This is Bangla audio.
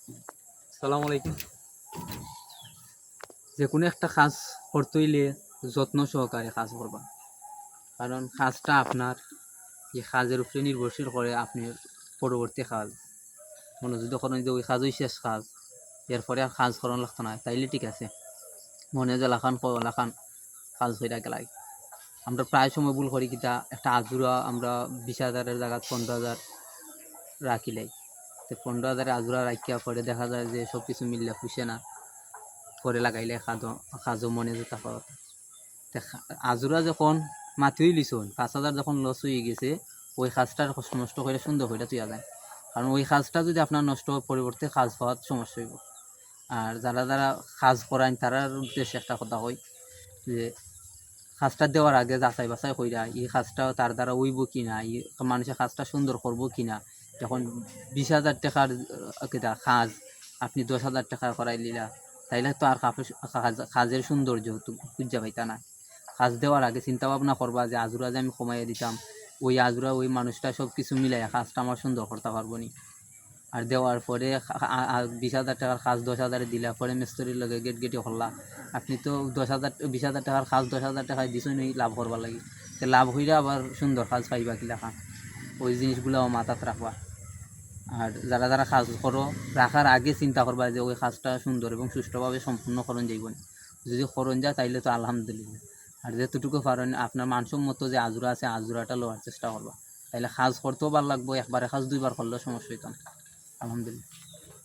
আসসালামু আলাইকুম। যে কোনো একটা কাজ করতে হইলে যত্ন সহকারে কাজ করবা, কারণ কাজটা আপনার এই কাজের উপরে নির্ভরশীল করে আপনি পরবর্তী কাজ মনোযোগ করেন যে ওই কাজই শেষ কাজ, এরপরে আর কাজ করানো লাগতো না, তাইলে ঠিক আছে। মনে যে লাখান লাখান কাজ হয়ে গেলাই। আমরা প্রায় সময় ভুল করি কিতা, একটা আজুরা আমরা 20,000-এর জায়গা 15,000 রাখিলাই, তো 15,000 আজুরা রাখিয়া পরে দেখা যায় যে সব কিছু মিললে খুশে না, পরে লাগাইলে কাজও মনে যেতে পারে। আজুরা যখন মাতিই লিছুন 5,000 যখন লস হয়ে গেছে, ওই কাজটার নষ্ট করে সুন্দর করে তুই যায়, কারণ ওই কাজটা যদি আপনার নষ্ট হয় পরিবর্তে কাজ পাওয়ার সমস্যা হইব। আর যারা যারা কাজ করায় তারার উদ্দেশ্যে একটা কথা হয় যে কাজটা দেওয়ার আগে যাচাই বাছাই কইরা এই কাজটা তার দ্বারা হইব কি না, মানুষের কাজটা সুন্দর করব কি না। যখন 20,000 টাকার কাজ আপনি 10,000 টাকা করাই নিলা, তাইলে তো আর কাজের সৌন্দর্য খুঁজা পাইতা না। কাজ দেওয়ার আগে চিন্তা ভাবনা করবা যে আজুরা যে আমি কমাইয়া দিতাম, ওই আজুরা ওই মানুষটা সব কিছু মিলাইয়া কাজটা আমার সুন্দর করতে পারবো নি। আর দেওয়ার পরে 20,000 টাকার কাজ 10,000 দিলা, পরে মিস্ত্রির লগে গেটি করলা, আপনি তো 10,000 20,000 টাকার কাজ 10,000 টাকায় দিছই নি লাভ করবার লাগে, তো লাভ হইলে আবার সুন্দর কাজ পাইবা কিলা খান, ওই জিনিসগুলো মাথাত রাখবা। আর যারা যারা কাজ করো রাখার আগে চিন্তা করবা যে ওই কাজটা সুন্দর এবং সুষ্ঠুভাবে সম্পূর্ণ করণ যাইব না, যদি করণ যায় তাইলে তো আলহামদুলিল্লাহ। আর যেতটুকু পারেন আপনার মানসম্মত যে আজুরা আছে আজুরাটা লওয়ার চেষ্টা করবা, তাইলে কাজ করতেও ভালো লাগবো, একবারে কাজ দুইবার করলেও সমস্যা হইতো না। আলহামদুলিল্লাহ।